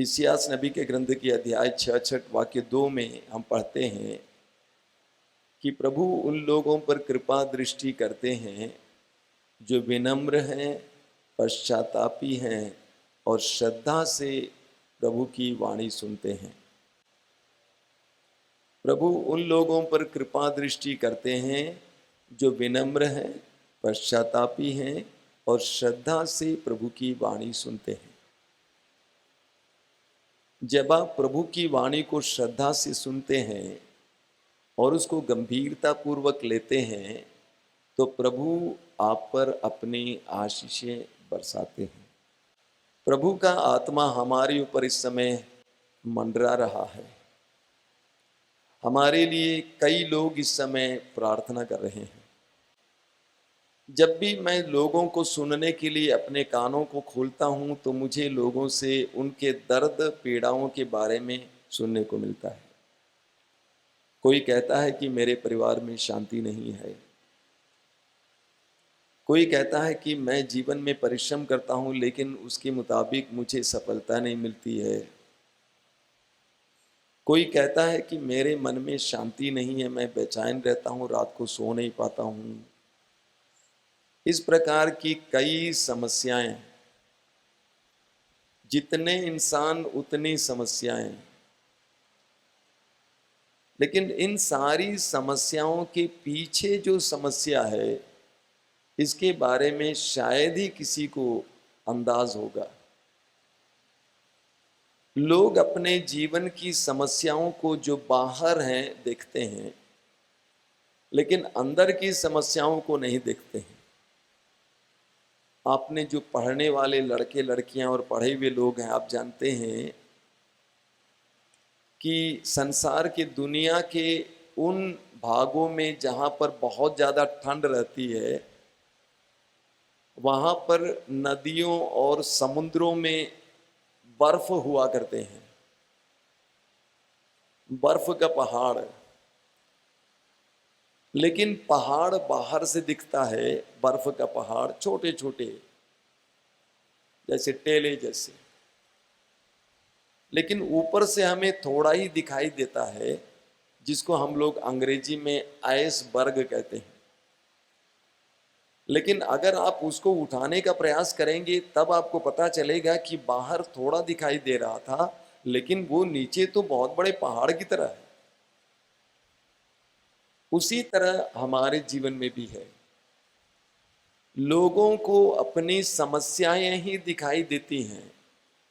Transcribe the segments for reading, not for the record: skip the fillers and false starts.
इस्यास नबी के ग्रंथ की अध्याय 66 वाक्य 2 में हम पढ़ते हैं कि प्रभु उन लोगों पर कृपा दृष्टि करते हैं जो विनम्र हैं, पश्चातापी हैं और श्रद्धा से प्रभु की वाणी सुनते हैं। प्रभु उन लोगों पर कृपा दृष्टि करते हैं जो विनम्र हैं, पश्चातापी हैं और श्रद्धा से प्रभु की वाणी सुनते हैं। जब आप प्रभु की वाणी को श्रद्धा से सुनते हैं और उसको गंभीरता पूर्वक लेते हैं तो प्रभु आप पर अपनी आशीषें बरसाते हैं। प्रभु का आत्मा हमारे ऊपर इस समय मंडरा रहा है। हमारे लिए कई लोग इस समय प्रार्थना कर रहे हैं। जब भी मैं लोगों को सुनने के लिए अपने कानों को खोलता हूं तो मुझे लोगों से उनके दर्द पीड़ाओं के बारे में सुनने को मिलता है। कोई कहता है कि मेरे परिवार में शांति नहीं है। कोई कहता है कि मैं जीवन में परिश्रम करता हूं लेकिन उसके मुताबिक मुझे सफलता नहीं मिलती है। कोई कहता है कि मेरे मन में शांति नहीं है, मैं बेचैन रहता हूं, रात को सो नहीं पाता हूं। इस प्रकार की कई समस्याएं, जितने इंसान उतनी समस्याएं, लेकिन इन सारी समस्याओं के पीछे जो समस्या है इसके बारे में शायद ही किसी को अंदाज होगा। लोग अपने जीवन की समस्याओं को जो बाहर हैं देखते हैं लेकिन अंदर की समस्याओं को नहीं देखते हैं। आपने जो पढ़ने वाले लड़के लड़कियां और पढ़े हुए लोग हैं, आप जानते हैं कि संसार की दुनिया के उन भागों में जहां पर बहुत ज़्यादा ठंड रहती है वहां पर नदियों और समुद्रों में बर्फ हुआ करते हैं, बर्फ का पहाड़। लेकिन पहाड़ बाहर से दिखता है, बर्फ का पहाड़ छोटे छोटे जैसे टेले जैसे, लेकिन ऊपर से हमें थोड़ा ही दिखाई देता है जिसको हम लोग अंग्रेजी में आइसबर्ग कहते हैं। लेकिन अगर आप उसको उठाने का प्रयास करेंगे तब आपको पता चलेगा कि बाहर थोड़ा दिखाई दे रहा था लेकिन वो नीचे तो बहुत बड़े पहाड़ की तरह है। उसी तरह हमारे जीवन में भी है। लोगों को अपनी समस्याएं ही दिखाई देती हैं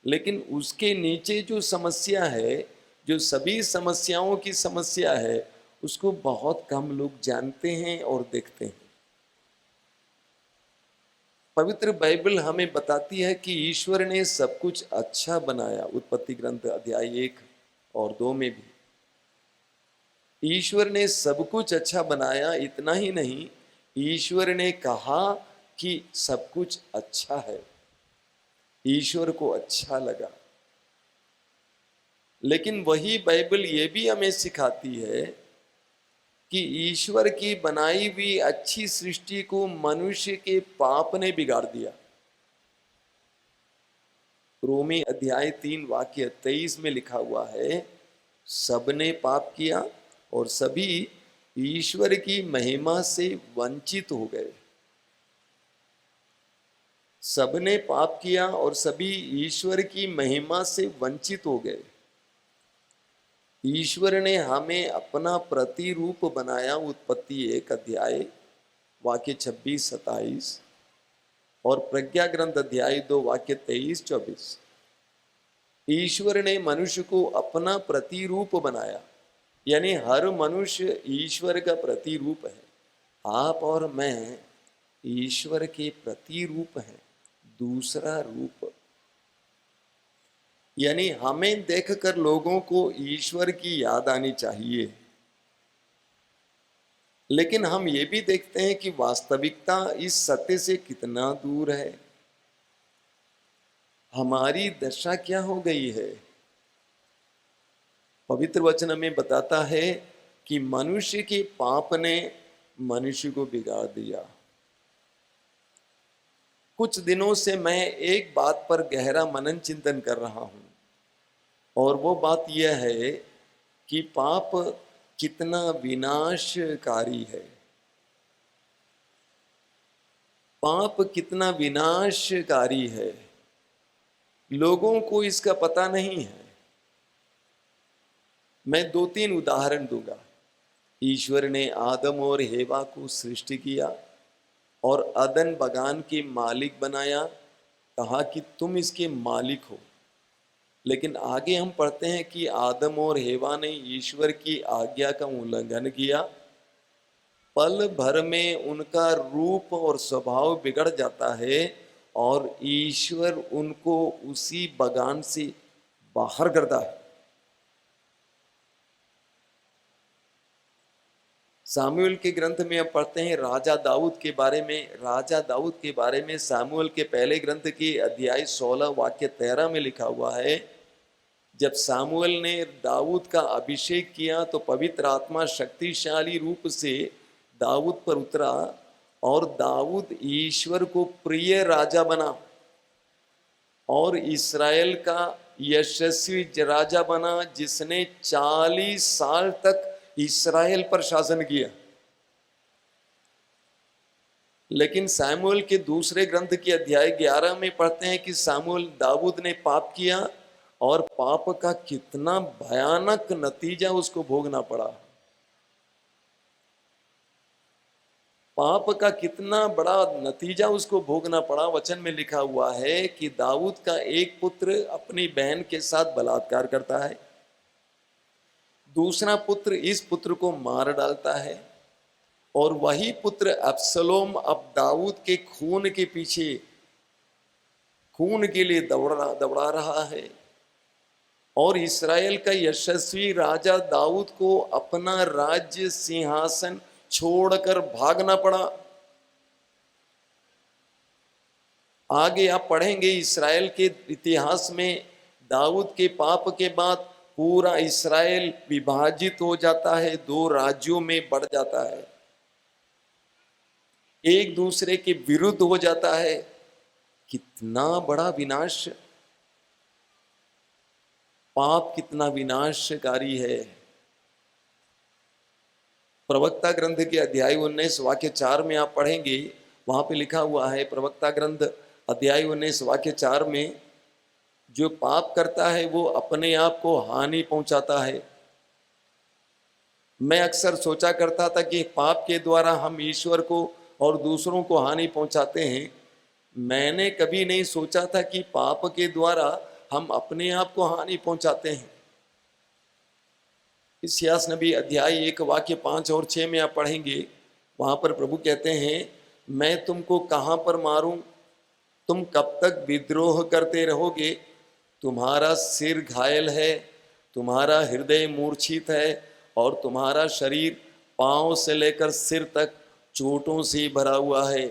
लेकिन उसके नीचे जो समस्या है, जो सभी समस्याओं की समस्या है, उसको बहुत कम लोग जानते हैं और देखते हैं। पवित्र बाइबल हमें बताती है कि ईश्वर ने सब कुछ अच्छा बनाया। उत्पत्ति ग्रंथ अध्याय 1 और 2 में भी ईश्वर ने सब कुछ अच्छा बनाया। इतना ही नहीं, ईश्वर ने कहा कि सब कुछ अच्छा है। ईश्वर को अच्छा लगा। लेकिन वही बाइबल ये भी हमें सिखाती है कि ईश्वर की बनाई हुई अच्छी सृष्टि को मनुष्य के पाप ने बिगाड़ दिया। रोमी अध्याय 3 वाक्य 23 में लिखा हुआ है, सबने पाप किया और सभी ईश्वर की महिमा से वंचित हो गए। सबने पाप किया और सभी ईश्वर की महिमा से वंचित हो गए। ईश्वर ने हमें अपना प्रतिरूप बनाया। उत्पत्ति 1 अध्याय वाक्य 26-27 और प्रज्ञा ग्रंथ अध्याय 2 वाक्य 23-24। ईश्वर ने मनुष्य को अपना प्रतिरूप बनाया, यानी हर मनुष्य ईश्वर का प्रतिरूप है। आप और मैं ईश्वर के प्रतिरूप हैं, दूसरा रूप। यानी हमें देखकर लोगों को ईश्वर की याद आनी चाहिए। लेकिन हम ये भी देखते हैं कि वास्तविकता इस सत्य से कितना दूर है। हमारी दशा क्या हो गई है? पवित्र वचन में बताता है कि मनुष्य के पाप ने मनुष्य को बिगाड़ दिया। कुछ दिनों से मैं एक बात पर गहरा मनन चिंतन कर रहा हूं। और वो बात यह है कि पाप कितना विनाशकारी है, पाप कितना विनाशकारी है, लोगों को इसका पता नहीं है। मैं 2-3 उदाहरण दूंगा। ईश्वर ने आदम और हेवा को सृष्टि किया और अदन बगान के मालिक बनाया, कहा कि तुम इसके मालिक हो। लेकिन आगे हम पढ़ते हैं कि आदम और हेवा ने ईश्वर की आज्ञा का उल्लंघन किया, पल भर में उनका रूप और स्वभाव बिगड़ जाता है और ईश्वर उनको उसी बगान से बाहर करता है। सामुएल के ग्रंथ में हम पढ़ते हैं राजा दाऊद के बारे में। राजा दाऊद के बारे में सामुएल के पहले ग्रंथ की अध्याय 16 वाक्य 13 में लिखा हुआ है, जब सामुएल ने दाऊद का अभिषेक किया तो पवित्र आत्मा शक्तिशाली रूप से दाऊद पर उतरा और दाऊद ईश्वर को प्रिय राजा बना और इस्राएल का यशस्वी राजा बना, जिसने 40 साल तक इस्राएल पर शासन किया। लेकिन सामुएल के दूसरे ग्रंथ के अध्याय 11 में पढ़ते हैं कि सामुएल दाऊद ने पाप किया और पाप का कितना भयानक नतीजा उसको भोगना पड़ा। पाप का कितना बड़ा नतीजा उसको भोगना पड़ा। वचन में लिखा हुआ है कि दाऊद का एक पुत्र अपनी बहन के साथ बलात्कार करता है, दूसरा पुत्र इस पुत्र को मार डालता है और वही पुत्र अब्सलोम अब दाऊद के खून के पीछे, खून के लिए दौड़ा रहा है और इस्राएल का यशस्वी राजा दाऊद को अपना राज्य सिंहासन छोड़कर भागना पड़ा। आगे आप पढ़ेंगे इस्राएल के इतिहास में दाऊद के पाप के बाद पूरा इस्राएल विभाजित हो जाता है, 2 राज्यों में बढ़ जाता है, एक दूसरे के विरुद्ध हो जाता है। कितना बड़ा विनाश, पाप कितना विनाशकारी है। प्रवक्ता ग्रंथ के अध्याय 19 वाक्य 4 में आप पढ़ेंगे, वहां पे लिखा हुआ है, प्रवक्ता ग्रंथ अध्याय 19 वाक्य 4 में, जो पाप करता है वो अपने आप को हानि पहुंचाता है। मैं अक्सर सोचा करता था कि पाप के द्वारा हम ईश्वर को और दूसरों को हानि पहुंचाते हैं। मैंने कभी नहीं सोचा था कि पाप के द्वारा हम अपने आप को हानि पहुंचाते हैं। इस्यास नबी अध्याय 1 वाक्य 5 और 6 में आप पढ़ेंगे, वहां पर प्रभु कहते हैं, मैं तुमको कहां पर मारूं, तुम कब तक विद्रोह करते रहोगे, तुम्हारा सिर घायल है, तुम्हारा हृदय मूर्छित है और तुम्हारा शरीर पांव से लेकर सिर तक चोटों से भरा हुआ है।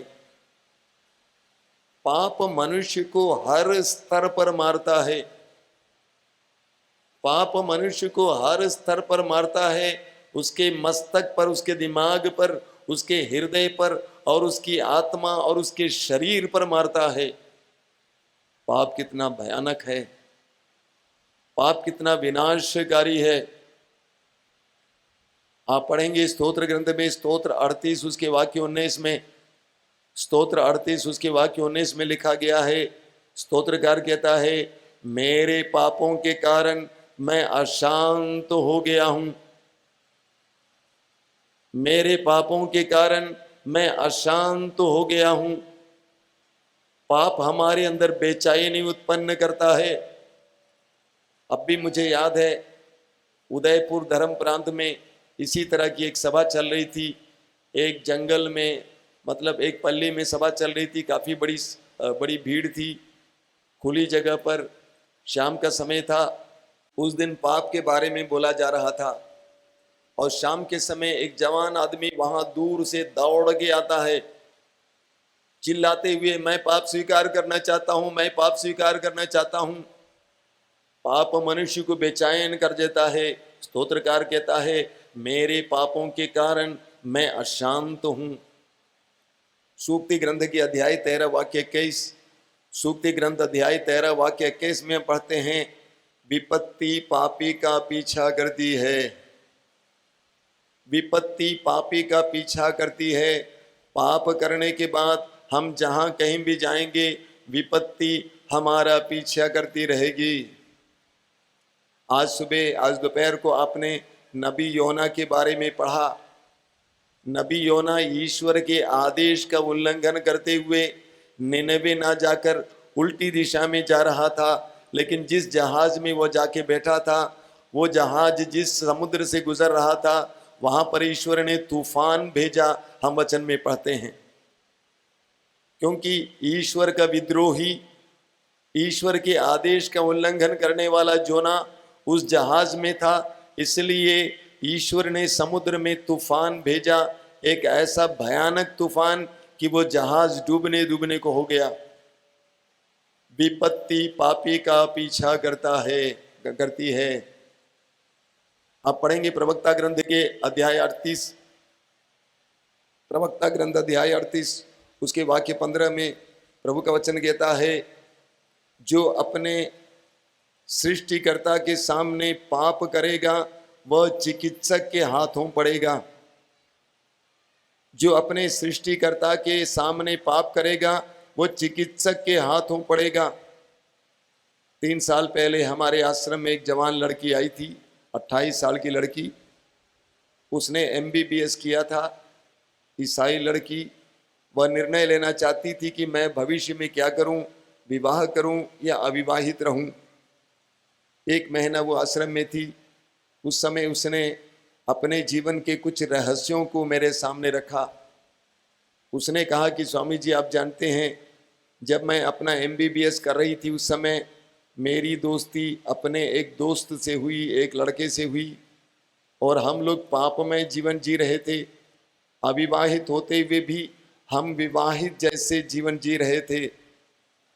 पाप मनुष्य को हर स्तर पर मारता है, पाप मनुष्य को हर स्तर पर मारता है, उसके मस्तक पर, उसके दिमाग पर, उसके हृदय पर और उसकी आत्मा और उसके शरीर पर मारता है। पाप कितना भयानक है, पाप कितना विनाशकारी है। आप पढ़ेंगे स्तोत्र ग्रंथ में स्तोत्र 38 उसके वाक्य 19 में, स्तोत्र 38 उसके वाक्य 19 में लिखा गया है, स्तोत्रकार कहता है, मेरे पापों के कारण मैं अशांत हो गया हूं, मेरे पापों के कारण मैं अशांत हो गया हूं। पाप हमारे अंदर बेचैनी उत्पन्न करता है। अब भी मुझे याद है, उदयपुर धर्म प्रांत में इसी तरह की एक सभा चल रही थी, एक जंगल में, मतलब एक पल्ली में सभा चल रही थी, काफ़ी बड़ी भीड़ थी, खुली जगह पर, शाम का समय था। उस दिन पाप के बारे में बोला जा रहा था और शाम के समय एक जवान आदमी वहां दूर से दौड़ के आता है, चिल्लाते हुए, मैं पाप स्वीकार करना चाहता हूं, मैं पाप स्वीकार करना चाहता हूं। पाप मनुष्य को बेचैन कर देता है। स्तोत्रकार कहता है, मेरे पापों के कारण मैं अशांत हूं। सूक्ति ग्रंथ के अध्याय 13 वाक्य 21, सूक्ति ग्रंथ अध्याय 13 वाक्य 21 में पढ़ते हैं, विपत्ति पापी का पीछा करती है, विपत्ति पापी का पीछा करती है। पाप करने के बाद हम जहाँ कहीं भी जाएंगे विपत्ति हमारा पीछा करती रहेगी। आज सुबह, आज दोपहर को आपने नबी योना के बारे में पढ़ा। नबी योना ईश्वर के आदेश का उल्लंघन करते हुए निनवे ना जाकर उल्टी दिशा में जा रहा था, लेकिन जिस जहाज में वो जाके बैठा था, वो जहाज जिस समुद्र से गुजर रहा था, वहां पर ईश्वर ने तूफान भेजा। हम वचन में पढ़ते हैं, क्योंकि ईश्वर का विद्रोही, ईश्वर के आदेश का उल्लंघन करने वाला जोना उस जहाज में था, इसलिए ईश्वर ने समुद्र में तूफान भेजा, एक ऐसा भयानक तूफान कि वो जहाज डूबने को हो गया। विपत्ति पापी का पीछा करती है। आप पढ़ेंगे प्रवक्ता ग्रंथ के अध्याय 38, प्रवक्ता ग्रंथ अध्याय 38 उसके वाक्य 15 में प्रभु का वचन कहता है, जो अपने सृष्टिकर्ता के सामने पाप करेगा वह चिकित्सक के हाथों पड़ेगा। जो अपने सृष्टिकर्ता के सामने पाप करेगा वो चिकित्सक के हाथों पड़ेगा। 3 साल पहले हमारे आश्रम में एक जवान लड़की आई थी, 28 साल की लड़की। उसने MBBS किया था, ईसाई लड़की। वह निर्णय लेना चाहती थी कि मैं भविष्य में क्या करूं, विवाह करूं या अविवाहित रहूं। 1 महीना वो आश्रम में थी। उस समय उसने अपने जीवन के कुछ रहस्यों को मेरे सामने रखा। उसने कहा कि स्वामी जी, आप जानते हैं, जब मैं अपना MBBS कर रही थी उस समय मेरी दोस्ती अपने एक दोस्त से हुई, एक लड़के से हुई, और हम लोग पाप में जीवन जी रहे थे। अविवाहित होते हुए भी हम विवाहित जैसे जीवन जी रहे थे।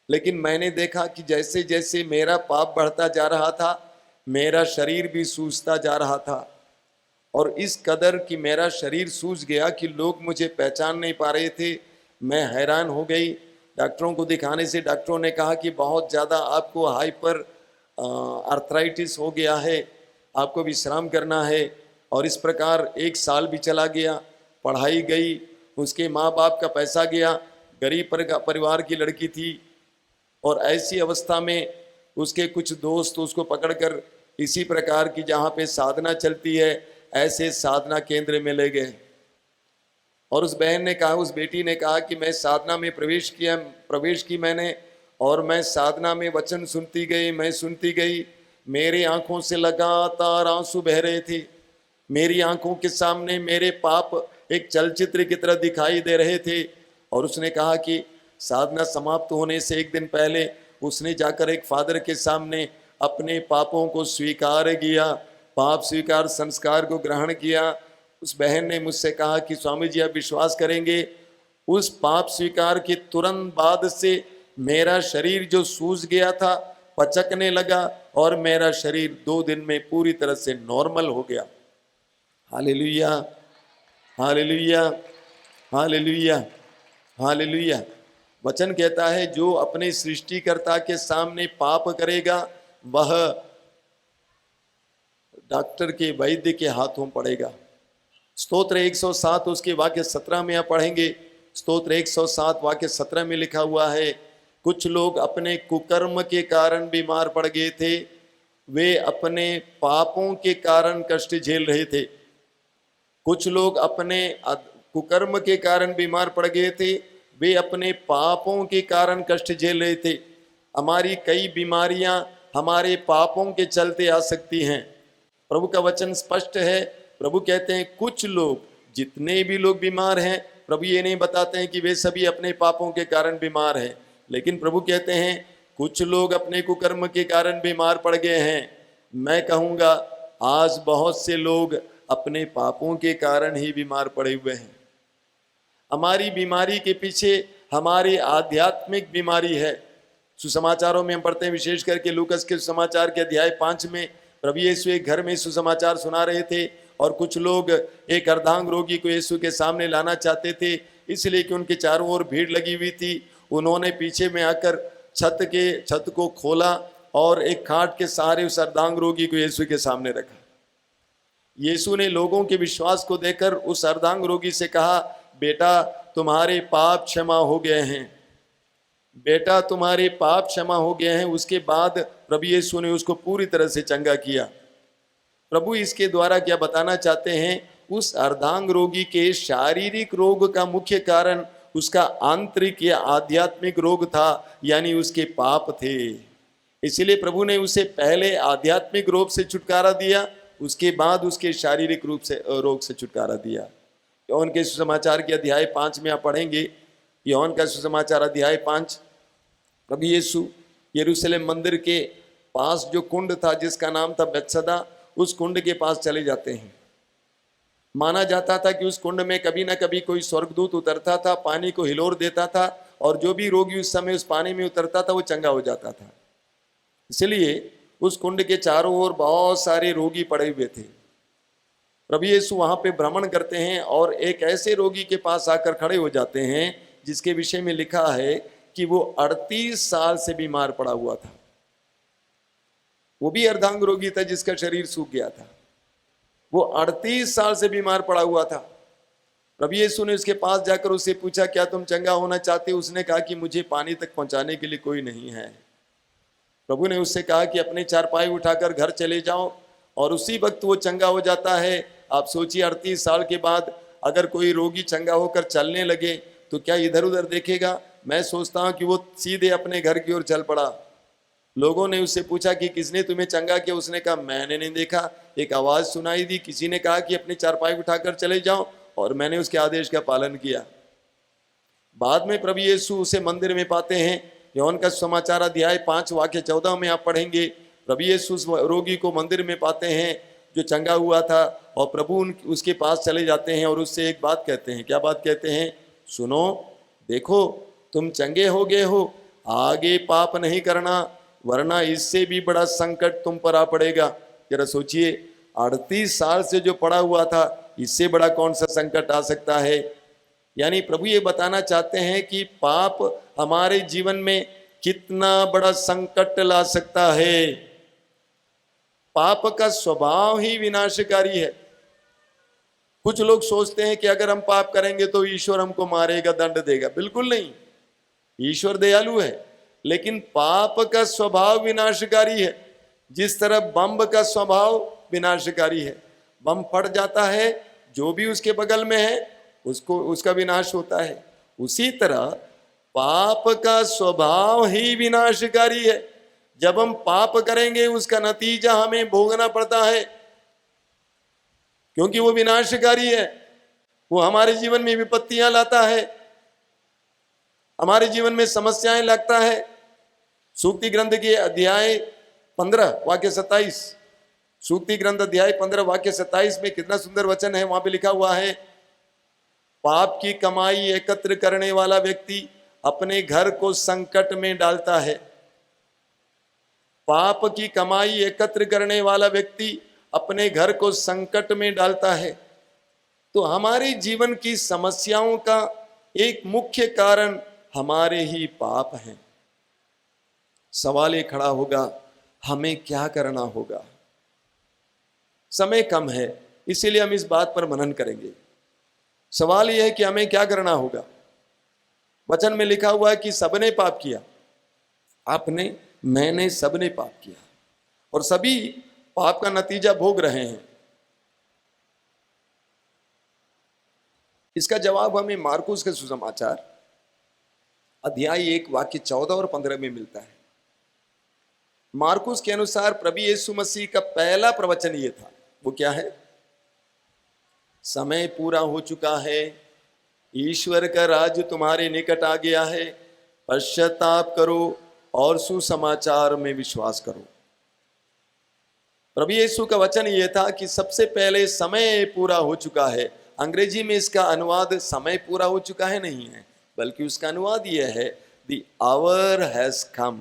लेकिन मैंने देखा कि जैसे जैसे मेरा पाप बढ़ता जा रहा था, मेरा शरीर भी सूझता जा रहा था, और इस कदर कि मेरा शरीर सूझ गया कि लोग मुझे पहचान नहीं पा रहे थे। मैं हैरान हो गई। डॉक्टरों को दिखाने से डॉक्टरों ने कहा कि बहुत ज़्यादा आपको हाइपर आर्थराइटिस हो गया है, आपको विश्राम करना है। और इस प्रकार 1 साल भी चला गया, पढ़ाई गई, उसके माँ बाप का पैसा गया, गरीब परिवार की लड़की थी। और ऐसी अवस्था में उसके कुछ दोस्त उसको पकड़कर इसी प्रकार की जहाँ पे साधना चलती है ऐसे साधना केंद्र में ले गए। और उस बहन ने कहा, उस बेटी ने कहा कि मैं साधना में प्रवेश की मैंने, और मैं साधना में वचन सुनती गई, मैं सुनती गई। मेरी आंखों से लगातार आंसू बह रहे थे। मेरी आंखों के सामने मेरे पाप एक चलचित्र की तरह दिखाई दे रहे थे। और उसने कहा कि साधना समाप्त होने से 1 दिन पहले उसने जाकर एक फादर के सामने अपने पापों को स्वीकार किया, पाप स्वीकार संस्कार को ग्रहण किया। उस बहन ने मुझसे कहा कि स्वामी जी, आप विश्वास करेंगे, उस पाप स्वीकार के तुरंत बाद से मेरा शरीर जो सूज गया था पचकने लगा, और मेरा शरीर 2 दिन में पूरी तरह से नॉर्मल हो गया। Hallelujah, hallelujah, hallelujah, hallelujah. वचन कहता है, जो अपने सृष्टिकर्ता के सामने पाप करेगा वह डॉक्टर के, वैद्य के हाथों पड़ेगा। स्तोत्र 107 उसके वाक्य 17 में आप पढ़ेंगे। स्तोत्र 107 वाक्य 17 में लिखा हुआ है, कुछ लोग अपने कुकर्म के कारण बीमार पड़ गए थे, वे अपने पापों के कारण कष्ट झेल रहे थे। कुछ लोग अपने कुकर्म के कारण बीमार पड़ गए थे, वे अपने पापों के कारण कष्ट झेल रहे थे। हमारी कई बीमारियां हमारे पापों के चलते आ सकती हैं। प्रभु का वचन स्पष्ट है। प्रभु कहते हैं कुछ लोग, जितने भी लोग बीमार हैं, प्रभु ये नहीं बताते हैं कि वे सभी अपने पापों के कारण बीमार हैं, लेकिन प्रभु कहते हैं कुछ लोग अपने कुकर्म के कारण बीमार पड़ गए हैं। मैं कहूँगा आज बहुत से लोग अपने पापों के कारण ही बीमार पड़े हुए हैं। हमारी बीमारी के पीछे हमारी आध्यात्मिक बीमारी है। सुसमाचारों में हम पढ़ते हैं, विशेष करके लूकस के सुसमाचार के अध्याय 5 में प्रभु यीशु एक घर में सुसमाचार सुना रहे थे, और कुछ लोग एक अर्धांग रोगी को यीशु के सामने लाना चाहते थे, इसलिए कि उनके चारों ओर भीड़ लगी हुई थी। उन्होंने पीछे में आकर छत को खोला, और एक खाट के सहारे उस अर्धांग रोगी को यीशु के सामने रखा। यीशु ने लोगों के विश्वास को देखकर उस अर्धांग रोगी से कहा, बेटा तुम्हारे पाप क्षमा हो गए हैं, बेटा तुम्हारे पाप क्षमा हो गए हैं। उसके बाद प्रभु यीशु ने उसको पूरी तरह से चंगा किया। प्रभु इसके द्वारा क्या बताना चाहते हैं, उस अर्धांग रोगी के शारीरिक रोग का मुख्य कारण उसका आंतरिक या आध्यात्मिक रोग था, यानी उसके पाप थे। इसलिए प्रभु ने उसे पहले आध्यात्मिक रोग से छुटकारा दिया, उसके बाद उसके शारीरिक रूप से रोग से छुटकारा दिया। यूहन्ना के सुसमाचार के अध्याय 5 में आप पढ़ेंगे, यूहन्ना का सुसमाचार अध्याय 5, प्रभु यीशु यरूशलेम मंदिर के पास जो कुंड था जिसका नाम था बेतसदा, उस कुंड के पास चले जाते हैं। माना जाता था कि उस कुंड में कभी ना कभी कोई स्वर्गदूत उतरता था, पानी को हिलोर देता था, और जो भी रोगी उस समय उस पानी में उतरता था वो चंगा हो जाता था। इसलिए उस कुंड के चारों ओर बहुत सारे रोगी पड़े हुए थे। प्रभु यीशु वहां पे भ्रमण करते हैं और एक ऐसे रोगी के पास आकर खड़े हो जाते हैं जिसके विषय में लिखा है कि वो 38 साल से बीमार पड़ा हुआ था। वो भी अर्धांग रोगी था जिसका शरीर सूख गया था। वो 38 साल से बीमार पड़ा हुआ था। प्रभु यीशु ने उसके पास जाकर उससे पूछा, क्या तुम चंगा होना चाहते हो? उसने कहा कि मुझे पानी तक पहुंचाने के लिए कोई नहीं है। प्रभु ने उससे कहा कि अपने चारपाई उठाकर घर चले जाओ, और उसी वक्त वो चंगा हो जाता है। आप सोचिए, 38 साल के बाद अगर कोई रोगी चंगा होकर चलने लगे तो क्या इधर उधर देखेगा? मैं सोचता हूं कि वो सीधे अपने घर की ओर चल पड़ा। लोगों ने उससे पूछा कि किसने तुम्हें चंगा किया? उसने कहा मैंने नहीं देखा, एक आवाज सुनाई दी, किसी ने कहा कि अपनी चारपाई उठाकर चले जाओ, और मैंने उसके आदेश का पालन किया। बाद में प्रभु यीशु उसे मंदिर में पाते हैं। यूहन्ना का समाचार अध्याय 5 वाक्य 14 में आप पढ़ेंगे, प्रभु यीशु उस रोगी को मंदिर में पाते हैं जो चंगा हुआ था, और प्रभु उसके पास चले जाते हैं और उससे एक बात कहते हैं। क्या बात कहते हैं? सुनो, देखो तुम चंगे हो गए हो, आगे पाप नहीं करना, वरना इससे भी बड़ा संकट तुम पर आ पड़ेगा। जरा सोचिए, 38 साल से जो पड़ा हुआ था, इससे बड़ा कौन सा संकट आ सकता है? यानी प्रभु ये बताना चाहते हैं कि पाप हमारे जीवन में कितना बड़ा संकट ला सकता है। पाप का स्वभाव ही विनाशकारी है। कुछ लोग सोचते हैं कि अगर हम पाप करेंगे तो ईश्वर हमको मारेगा, दंड देगा। बिल्कुल नहीं, ईश्वर दयालु है, लेकिन पाप का स्वभाव विनाशकारी है। जिस तरह बम का स्वभाव विनाशकारी है, बम फट जाता है, जो भी उसके बगल में है उसको उसका विनाश होता है, उसी तरह पाप का स्वभाव ही विनाशकारी है। जब हम पाप करेंगे उसका नतीजा हमें भोगना पड़ता है, क्योंकि वो विनाशकारी है। वो हमारे जीवन में विपत्तियां लाता है, हमारे जीवन में समस्याएं लाता है। सूक्ति ग्रंथ के अध्याय 15 वाक्य 27, सूक्ति ग्रंथ अध्याय 15 वाक्य 27 में कितना सुंदर वचन है। वहां पे लिखा हुआ है, पाप की कमाई एकत्र करने वाला व्यक्ति अपने घर को संकट में डालता है। पाप की कमाई एकत्र करने वाला व्यक्ति अपने घर को संकट में डालता है। तो हमारे जीवन की समस्याओं का एक मुख्य कारण हमारे ही पाप हैं। सवाल ये खड़ा होगा, हमें क्या करना होगा? समय कम है, इसीलिए हम इस बात पर मनन करेंगे। सवाल यह है कि हमें क्या करना होगा। वचन में लिखा हुआ है कि सबने पाप किया, आपने, मैंने, सबने पाप किया, और सभी पाप का नतीजा भोग रहे हैं। इसका जवाब हमें मार्कुस के सुसमाचार अध्याय 1 वाक्य 14 और 15 में मिलता है। मार्कुस के अनुसार प्रभु यीशु मसीह का पहला प्रवचन ये था। वो क्या है? समय पूरा हो चुका है, ईश्वर का राज्य तुम्हारे निकट आ गया है, पश्चाताप करो और सुसमाचार में विश्वास करो। प्रभु यीशु का वचन यह था कि सबसे पहले समय पूरा हो चुका है। अंग्रेजी में इसका अनुवाद समय पूरा हो चुका है नहीं है, बल्कि उसका अनुवाद यह है, द आवर हैज कम,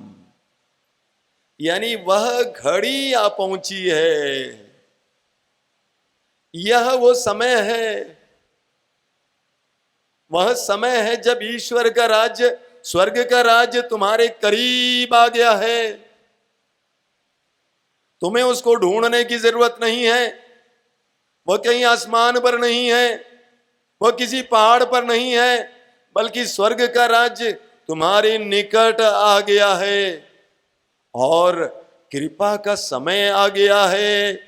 यानी वह घड़ी आ पहुंची है। यह वो समय है, वह समय है जब ईश्वर का राज्य, स्वर्ग का राज्य तुम्हारे करीब आ गया है। तुम्हें उसको ढूंढने की जरूरत नहीं है। वह कहीं आसमान पर नहीं है, वह किसी पहाड़ पर नहीं है, बल्कि स्वर्ग का राज्य तुम्हारे निकट आ गया है और कृपा का समय आ गया है।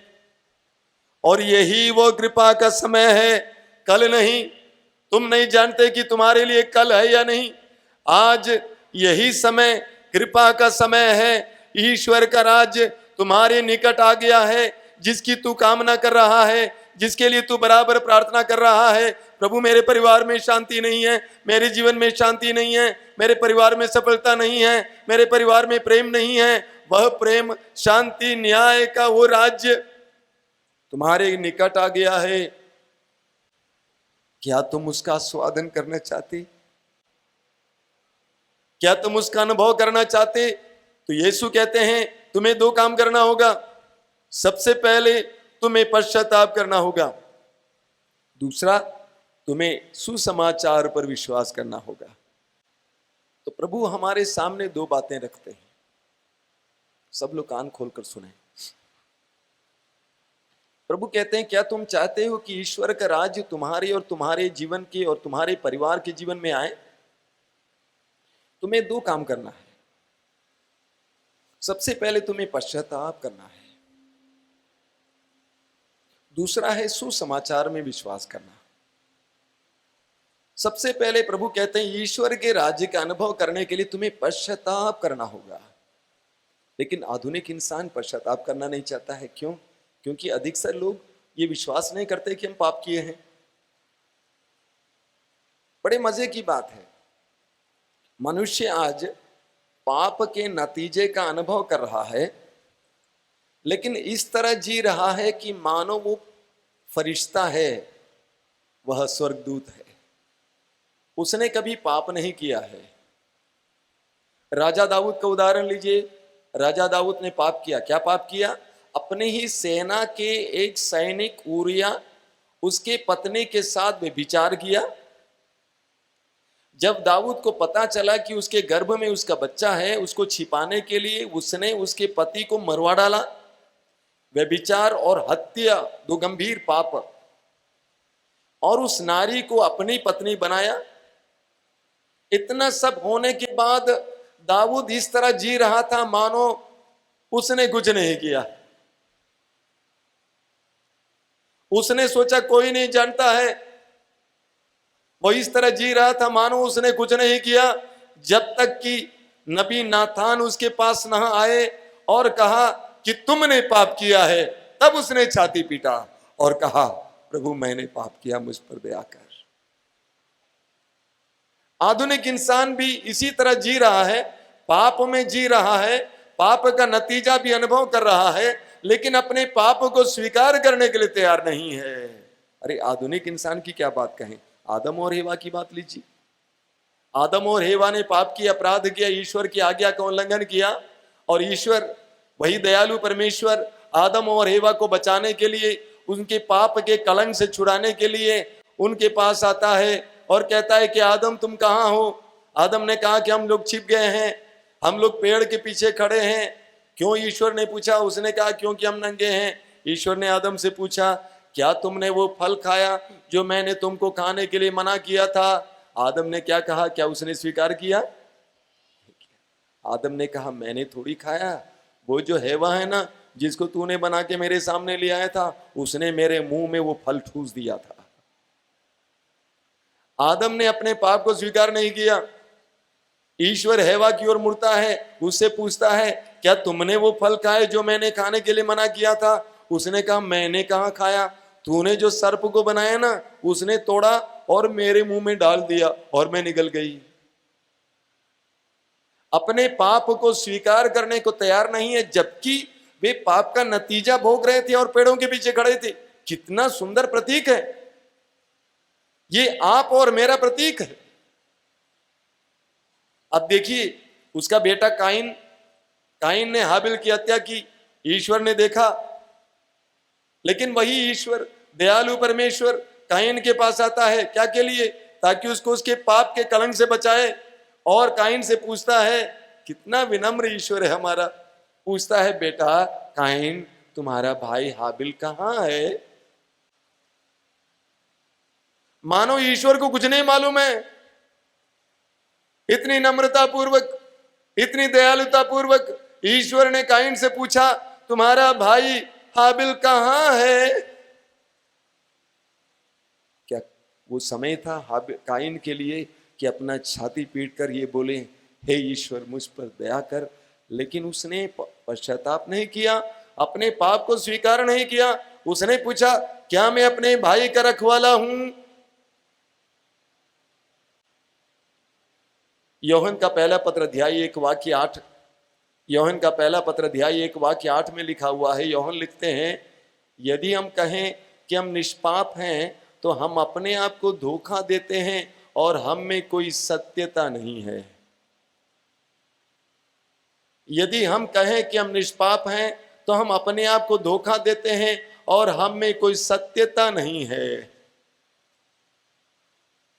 और यही वो कृपा का समय है, कल नहीं। तुम नहीं जानते कि तुम्हारे लिए कल है या नहीं। आज यही समय कृपा का समय है। ईश्वर का राज्य तुम्हारे निकट आ गया है, जिसकी तू कामना कर रहा है, जिसके लिए तू बराबर प्रार्थना कर रहा है। प्रभु, मेरे परिवार में शांति नहीं है, मेरे जीवन में शांति नहीं है, मेरे परिवार में सफलता नहीं है, मेरे परिवार में प्रेम नहीं है। वह प्रेम, शांति, न्याय का वो राज्य तुम्हारे निकट आ गया है। क्या तुम उसका आस्वादन करना चाहते? क्या तुम उसका अनुभव करना चाहते? तो यीशु कहते हैं तुम्हें दो काम करना होगा। सबसे पहले तुम्हें पश्चाताप करना होगा, दूसरा तुम्हें सुसमाचार पर विश्वास करना होगा। तो प्रभु हमारे सामने दो बातें रखते हैं, सब लोग कान खोलकर सुने। प्रभु कहते हैं क्या तुम चाहते हो कि ईश्वर का राज्य तुम्हारे और तुम्हारे जीवन के और तुम्हारे परिवार के जीवन में आए? तुम्हें दो काम करना है। सबसे पहले तुम्हें पश्चाताप करना है, दूसरा है सुसमाचार में विश्वास करना। सबसे पहले प्रभु कहते हैं ईश्वर के राज्य का अनुभव करने के लिए तुम्हें पश्चाताप करना होगा। लेकिन आधुनिक इंसान पश्चाताप करना नहीं चाहता है। क्यों? क्योंकि अधिकतर लोग ये विश्वास नहीं करते कि हम पाप किए हैं। बड़े मजे की बात है, मनुष्य आज पाप के नतीजे का अनुभव कर रहा है, लेकिन इस तरह जी रहा है कि मानो वो फरिश्ता है, वह स्वर्गदूत है। उसने कभी पाप नहीं किया है। राजा दाऊद का उदाहरण लीजिए। राजा दाऊद ने पाप किया। क्या पाप किया? अपने ही सेना के एक सैनिक ऊरिया, उसके पत्नी के साथ व्यभिचार किया। जब दाऊद को पता चला कि उसके गर्भ में उसका बच्चा है, उसको छिपाने के लिए उसने उसके पति को मरवा डाला। व्यभिचार और हत्या दो गंभीर पाप, और उस नारी को अपनी पत्नी बनाया। इतना सब होने के बाद दाऊद इस तरह जी रहा था मानो उसने कुछ नहीं किया। उसने सोचा कोई नहीं जानता है। वो इस तरह जी रहा था मानो उसने कुछ नहीं किया, जब तक कि नबी नाथान उसके पास न आए और कहा कि तुमने पाप किया है। तब उसने छाती पीटा और कहा प्रभु मैंने पाप किया, मुझ पर दया कर। आधुनिक इंसान भी इसी तरह जी रहा है, पाप में जी रहा है, पाप का नतीजा भी अनुभव कर रहा है, लेकिन अपने पाप को स्वीकार करने के लिए तैयार नहीं है। अरे आधुनिक इंसान की क्या बात कहें, आदम और हेवा की बात लीजिए। आदम और हेवा ने पाप किया, अपराध किया, ईश्वर की आज्ञा का उल्लंघन किया, और ईश्वर वही दयालु परमेश्वर आदम और हेवा को बचाने के लिए, उनके पाप के कलंक से छुड़ाने के लिए उनके पास आता है और कहता है कि आदम तुम कहाँ हो? आदम ने कहा कि हम लोग छिप गए हैं, हम लोग पेड़ के पीछे खड़े हैं। क्यों? ईश्वर ने पूछा। उसने कहा क्योंकि हम नंगे हैं। ईश्वर ने आदम से पूछा क्या तुमने वो फल खाया जो मैंने तुमको खाने के लिए मना किया था? आदम ने क्या कहा? क्या उसने स्वीकार किया? आदम ने कहा मैंने थोड़ी खाया, वो जो हेवा है ना, जिसको तूने बना के मेरे सामने ले आया था, उसने मेरे मुंह में वो फल ठूस दिया था। आदम ने अपने पाप को स्वीकार नहीं किया। ईश्वर हेवा की ओर मुड़ता है, उससे पूछता है क्या तुमने वो फल खाए जो मैंने खाने के लिए मना किया था? उसने कहा मैंने कहाँ खाया, तूने जो सर्प को बनाया ना, उसने तोड़ा और मेरे मुंह में डाल दिया और मैं निकल गई। अपने पाप को स्वीकार करने को तैयार नहीं है, जबकि वे पाप का नतीजा भोग रहे थे और पेड़ों के पीछे खड़े थे। कितना सुंदर प्रतीक है ये, आप और मेरा प्रतीक है। अब देखिए उसका बेटा काइन ने हाबिल की हत्या की। ईश्वर ने देखा, लेकिन वही ईश्वर दयालु परमेश्वर काइन के पास आता है। क्या के लिए? ताकि उसको उसके पाप के कलंक से बचाए। और काइन से पूछता है, कितना विनम्र ईश्वर है हमारा, पूछता है, बेटा काइन, तुम्हारा भाई हाबिल कहां है? मानो ईश्वर को कुछ नहीं मालूम है। इतनी नम्रता पूर्वक, इतनी दयालुता पूर्वक ईश्वर ने काइन से पूछा, तुम्हारा भाई हाबिल कहां है? क्या वो समय था हाबिल काइन के लिए कि अपना छाती पीट कर ये बोले, हे ईश्वर मुझ पर दया कर? लेकिन उसने पश्चाताप नहीं किया, अपने पाप को स्वीकार नहीं किया। उसने पूछा, क्या मैं अपने भाई का रखवाला हूं? यूहन्ना का पहला पत्र अध्याय 1 वाक्य 8, यूहन्ना का पहला पत्र अध्याय 1 वाक्य 8 में लिखा हुआ है। यूहन्ना लिखते हैं, यदि हम कहें कि हम निष्पाप हैं तो हम अपने आप को धोखा देते हैं और हम में कोई सत्यता नहीं है। यदि हम कहें कि हम निष्पाप हैं तो हम अपने आप को धोखा देते हैं और हम में कोई सत्यता नहीं है।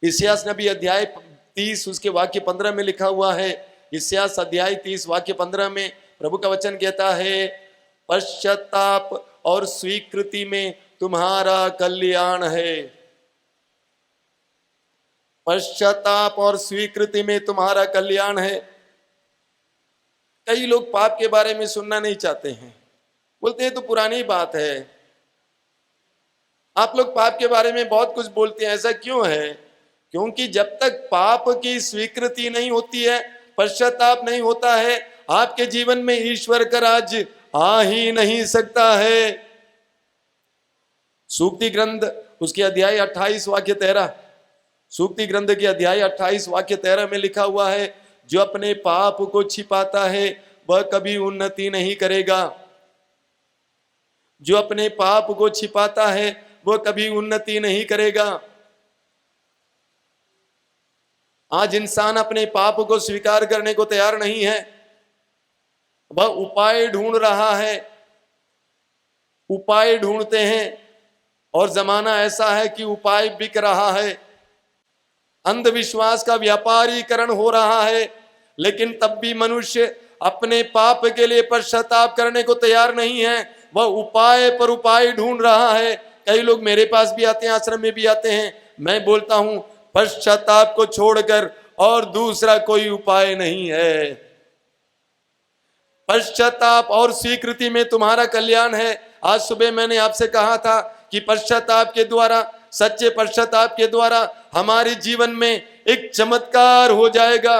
इस्यास नबी अध्याय 30 उसके वाक्य 15 में लिखा हुआ है। इस्यास अध्याय 30 वाक्य 15 में प्रभु का वचन कहता है, पश्चाताप और स्वीकृति में तुम्हारा कल्याण है। पश्चाताप और स्वीकृति में तुम्हारा कल्याण है। कई लोग पाप के बारे में सुनना नहीं चाहते हैं, बोलते हैं तो पुरानी बात है। आप लोग पाप के बारे में बहुत कुछ बोलते हैं, ऐसा क्यों है? क्योंकि जब तक पाप की स्वीकृति नहीं होती है, पश्चाताप नहीं होता है, आपके जीवन में ईश्वर का राज्य आ ही नहीं सकता है। सूक्ति ग्रंथ उसके अध्याय 28 वाक्य 13, सूक्ति ग्रंथ के अध्याय 28 वाक्य 13 में लिखा हुआ है, जो अपने पाप को छिपाता है वह कभी उन्नति नहीं करेगा। जो अपने पाप को छिपाता है वह कभी उन्नति नहीं करेगा। आज इंसान अपने पाप को स्वीकार करने को तैयार नहीं है, वह उपाय ढूंढ रहा है। उपाय ढूंढते हैं और जमाना ऐसा है कि उपाय बिक रहा है। अंधविश्वास का व्यापारीकरण हो रहा है, लेकिन तब भी मनुष्य अपने पाप के लिए पश्चाताप करने को तैयार नहीं है। वह उपाय पर उपाय ढूंढ रहा है। कई लोग मेरे पास भी आते हैं, आश्रम में भी आते हैं। मैं बोलता हूं, पश्चाताप को छोड़कर और दूसरा कोई उपाय नहीं है। पश्चाताप और स्वीकृति में तुम्हारा कल्याण है। आज सुबह मैंने आपसे कहा था कि पश्चाताप के द्वारा, सच्चे पश्चाताप के द्वारा हमारे जीवन में एक चमत्कार हो जाएगा।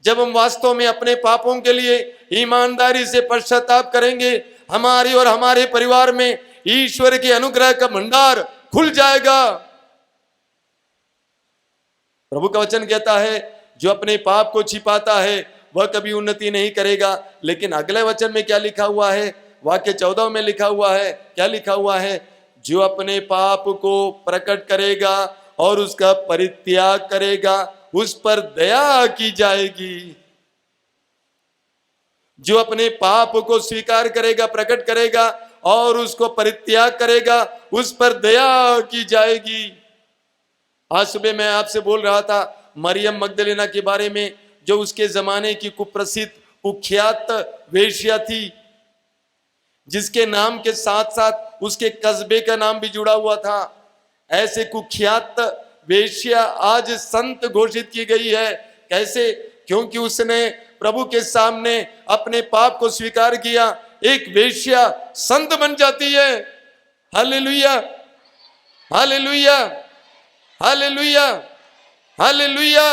जब हम वास्तव में अपने पापों के लिए ईमानदारी से पश्चाताप करेंगे, हमारी और हमारे परिवार में ईश्वर के अनुग्रह का भंडार खुल जाएगा। प्रभु का वचन कहता है, जो अपने पाप को छिपाता है वह कभी उन्नति नहीं करेगा। लेकिन अगले वचन में क्या लिखा हुआ है? वाक्य 14 में लिखा हुआ है, क्या लिखा हुआ है? जो अपने पाप को प्रकट करेगा और उसका परित्याग करेगा, उस पर दया की जाएगी। जो अपने पाप को स्वीकार करेगा, प्रकट करेगा और उसको परित्याग करेगा, उस पर दया की जाएगी। आज सुबह मैं आपसे बोल रहा था मरियम मगदलेना के बारे में, जो उसके जमाने की कुप्रसिद्ध कुख्यात वेश्या थी, जिसके नाम के साथ साथ उसके कस्बे का नाम भी जुड़ा हुआ था। ऐसे कुख्यात वेश्या आज संत घोषित की गई है। कैसे? क्योंकि उसने प्रभु के सामने अपने पाप को स्वीकार किया। एक वेश्या संत बन जाती है। Hallelujah, hallelujah, hallelujah, hallelujah,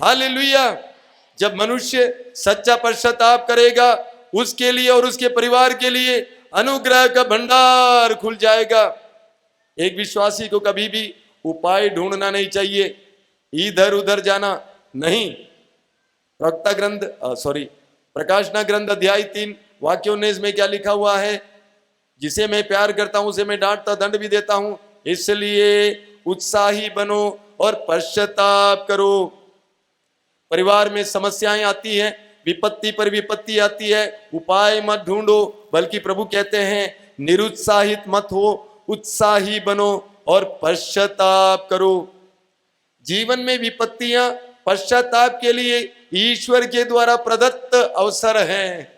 hallelujah. जब मनुष्य सच्चा पश्चाताप करेगा, उसके लिए और उसके परिवार के लिए अनुग्रह का भंडार खुल जाएगा। एक विश्वासी को कभी भी उपाय ढूंढना नहीं चाहिए, इधर उधर जाना नहीं। प्रकाशना ग्रंथ अध्याय 3 वाक्य 19 में क्या लिखा हुआ है? जिसे मैं प्यार करता हूं उसे मैं डांटता दंड भी देता हूं, इसलिए उत्साही बनो और पश्चाताप करो। परिवार में समस्याएं आती हैं, विपत्ति पर विपत्ति आती है, उपाय मत ढूंढो, बल्कि प्रभु कहते हैं निरुत्साहित मत हो, उत्साही बनो और पश्चाताप करो। जीवन में विपत्तियां पश्चाताप के लिए ईश्वर के द्वारा प्रदत्त अवसर हैं।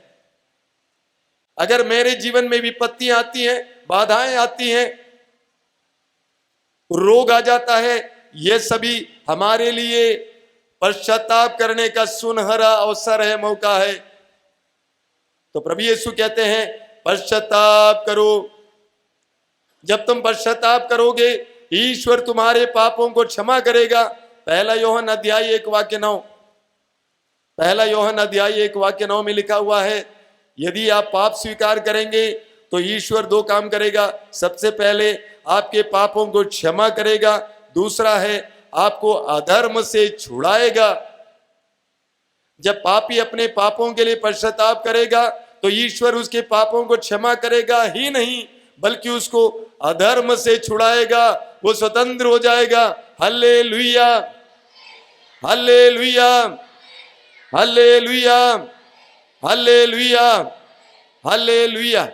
अगर मेरे जीवन में विपत्तियां आती हैं, बाधाएं आती हैं, रोग आ जाता है, ये सभी हमारे लिए पश्चाताप करने का सुनहरा अवसर है, मौका है। तो प्रभु यीशु कहते हैं पश्चाताप करो। जब तुम पश्चाताप करोगे, ईश्वर तुम्हारे पापों को क्षमा करेगा। पहला यूहन्ना अध्याय 1 वाक्य 9, पहला यूहन्ना अध्याय 1 वाक्य 9 में लिखा हुआ है, यदि आप पाप स्वीकार करेंगे तो ईश्वर 2 काम करेगा। सबसे पहले आपके पापों को क्षमा करेगा, दूसरा है आपको अधर्म से छुड़ाएगा। जब पापी अपने पापों के लिए पश्चाताप करेगा तो ईश्वर उसके पापों को क्षमा करेगा ही नहीं, बल्कि उसको अधर्म से छुड़ाएगा, वो स्वतंत्र हो जाएगा। Hallelujah, hallelujah, hallelujah, hallelujah, hallelujah.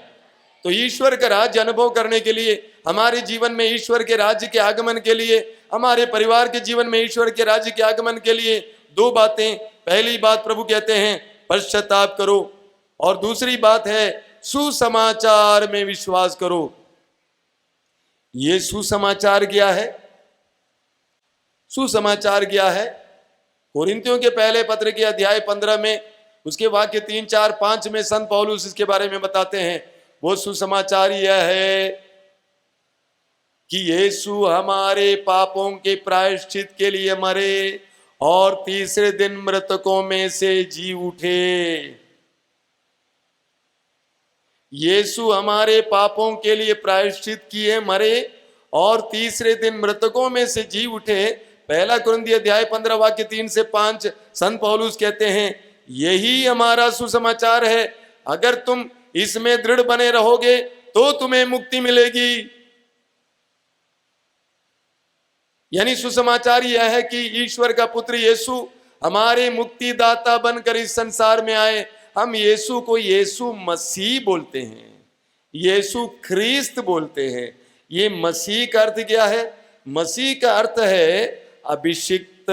तो ईश्वर का राज्य अनुभव करने के लिए, हमारे जीवन में ईश्वर के राज्य के आगमन के लिए, हमारे परिवार के जीवन में ईश्वर के राज्य के आगमन के लिए 2 बातें। पहली बात प्रभु कहते हैं पश्चाताप करो, और दूसरी बात है सुसमाचार में विश्वास करो। ये सुसमाचार क्या है? सुसमाचार क्या है? कोरिन्थियों के पहले पत्र के अध्याय 15 में उसके वाक्य 3, 4, 5 में संत पौलुस इसके बारे में बताते हैं। वो सुसमाचार यह है कि यीशु हमारे पापों के प्रायश्चित के लिए मरे और तीसरे दिन मृतकों में से जी उठे। यीशु हमारे पापों के लिए प्रायश्चित किए, मरे और तीसरे दिन मृतकों में से जी उठे। पहला कुरिन्थी अध्याय 15 वाक्य 3 से 5 संत पौलुस कहते हैं यही हमारा सुसमाचार है। अगर तुम इसमें दृढ़ बने रहोगे तो तुम्हें मुक्ति मिलेगी। यानी सुसमाचार यह है कि ईश्वर का पुत्र यीशु हमारे मुक्तिदाता बनकर इस संसार में आए। हम यीशु को यीशु मसीह बोलते हैं, यीशु ख्रिस्त बोलते हैं। ये मसीह का अर्थ क्या है? मसीह का अर्थ है अभिषिक्त।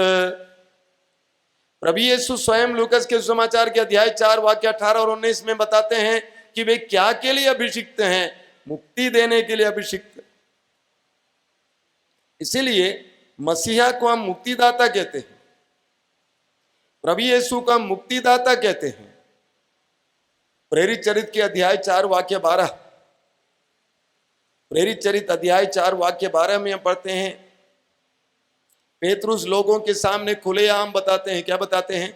प्रभु यीशु स्वयं लूकस के सुसमाचार के अध्याय 4 वाक्य 18 और 19 में बताते हैं कि वे क्या के लिए अभिषिक्त हैं? मुक्ति देने के लिए अभिषिक्त। इसीलिए मसीहा को हम मुक्तिदाता कहते हैं, प्रभु यीशु को हम मुक्तिदाता कहते हैं। प्रेरित चरित के अध्याय 4 वाक्य 12, प्रेरित चरित अध्याय 4 वाक्य 12 में हम पढ़ते हैं, पेतरुस लोगों के सामने खुलेआम बताते हैं। क्या बताते हैं?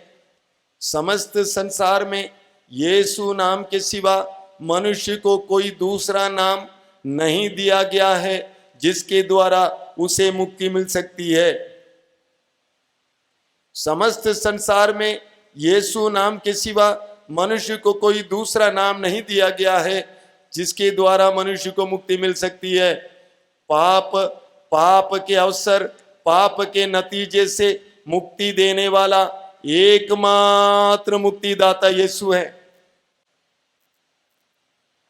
समस्त संसार में यीशु नाम के सिवा मनुष्य को कोई दूसरा नाम नहीं दिया गया है जिसके द्वारा उसे मुक्ति मिल सकती है। समस्त संसार में यीशु नाम के सिवा मनुष्य को कोई दूसरा नाम नहीं दिया गया है जिसके द्वारा मनुष्य को मुक्ति मिल सकती है। पाप के अवसर, पाप के नतीजे से मुक्ति देने वाला एकमात्र मुक्तिदाता यीशु है।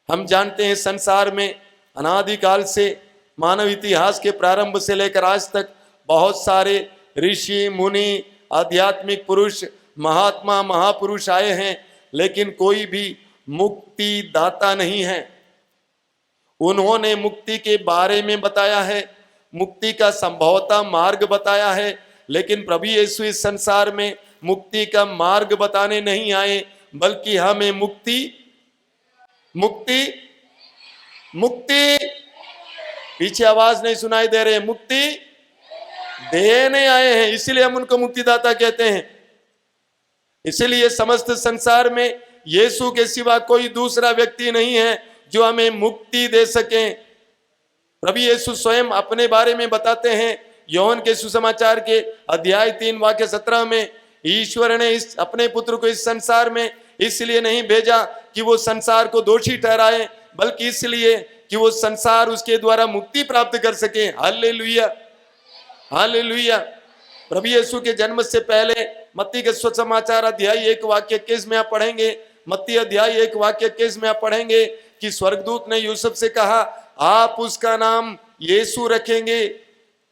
हम जानते हैं संसार में अनादिकाल से, मानव इतिहास के प्रारंभ से लेकर आज तक बहुत सारे ऋषि मुनि, आध्यात्मिक पुरुष, महात्मा, महापुरुष आए हैं, लेकिन कोई भी मुक्ति दाता नहीं है। उन्होंने मुक्ति के बारे में बताया है, मुक्ति का संभवतः मार्ग बताया है, लेकिन प्रभु यीशु इस संसार में मुक्ति का मार्ग बताने नहीं आए, बल्कि हमें मुक्ति पीछे आवाज नहीं सुनाई दे रहे, मुक्ति देने आए हैं। इसीलिए हम उनको मुक्तिदाता कहते हैं। इसलिए समस्त संसार में यीशु के सिवा कोई दूसरा व्यक्ति नहीं है जो हमें मुक्ति दे सके। प्रभु यीशु स्वयं अपने बारे में बताते हैं, योहन के सुसमाचार के अध्याय 3 वाक्य 17 में, ईश्वर ने अपने पुत्र को इस संसार में इसलिए नहीं भेजा कि वो संसार को दोषी ठहराए, बल्कि इसलिए कि वो संसार उसके द्वारा मुक्ति प्राप्त कर सके। Hallelujah, hallelujah. प्रभु यीशु के जन्म से पहले मत्ती के सुसमाचार अध्याय 1 वाक्य 21 में आप पढ़ेंगे, मत्ती अध्याय 1 वाक्य 21 में आप पढ़ेंगे कि स्वर्गदूत ने यूसुफ से कहा, आप उसका नाम यीशु रखेंगे।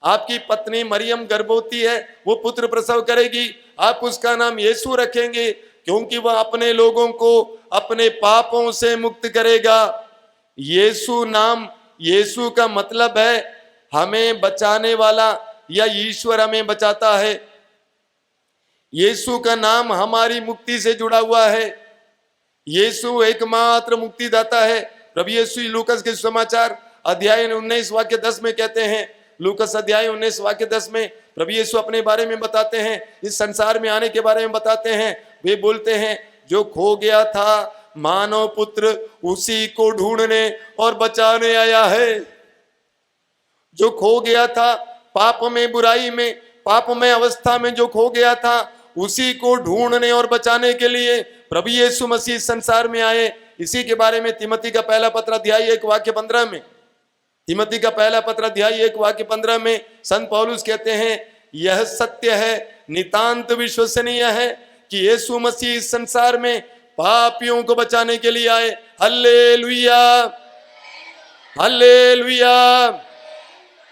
आपकी पत्नी मरियम गर्भवती है, वो पुत्र प्रसव करेगी, आप उसका नाम यीशु रखेंगे, क्योंकि वह अपने लोगों को अपने पापों से मुक्त करेगा। यीशु नाम, यीशु का मतलब है हमें बचाने वाला, या ईश्वर हमें बचाता है। यीशु का नाम हमारी मुक्ति से जुड़ा हुआ है। यीशु एकमात्र मुक्तिदाता है। प्रभु यीशु लूकस के समाचार अध्याय 19 वाक्य 10 में कहते हैं, लूकस अध्याय 19 वाक्य 10 में प्रभु यीशु अपने बारे में बताते हैं, इस संसार में आने के बारे में बताते हैं। वे बोलते हैं, जो खो गया था मानव पुत्र उसी को ढूंढने और बचाने आया है। जो खो गया था पाप में, बुराई में, पापमय अवस्था में जो खो गया था, उसी को ढूंढने और बचाने के लिए प्रभु यीशु मसीह संसार में आए। इसी के बारे में तिमोथी का पहला पत्र अध्याय 1 वाक्य 15 में, तिमोथी का पहला पत्र अध्याय 1 वाक्य 15 में संत पौलुस कहते हैं, यह सत्य है, नितांत विश्वसनीय है कि यीशु मसीह इस संसार में पापियों को बचाने के लिए आए। Hallelujah, hallelujah,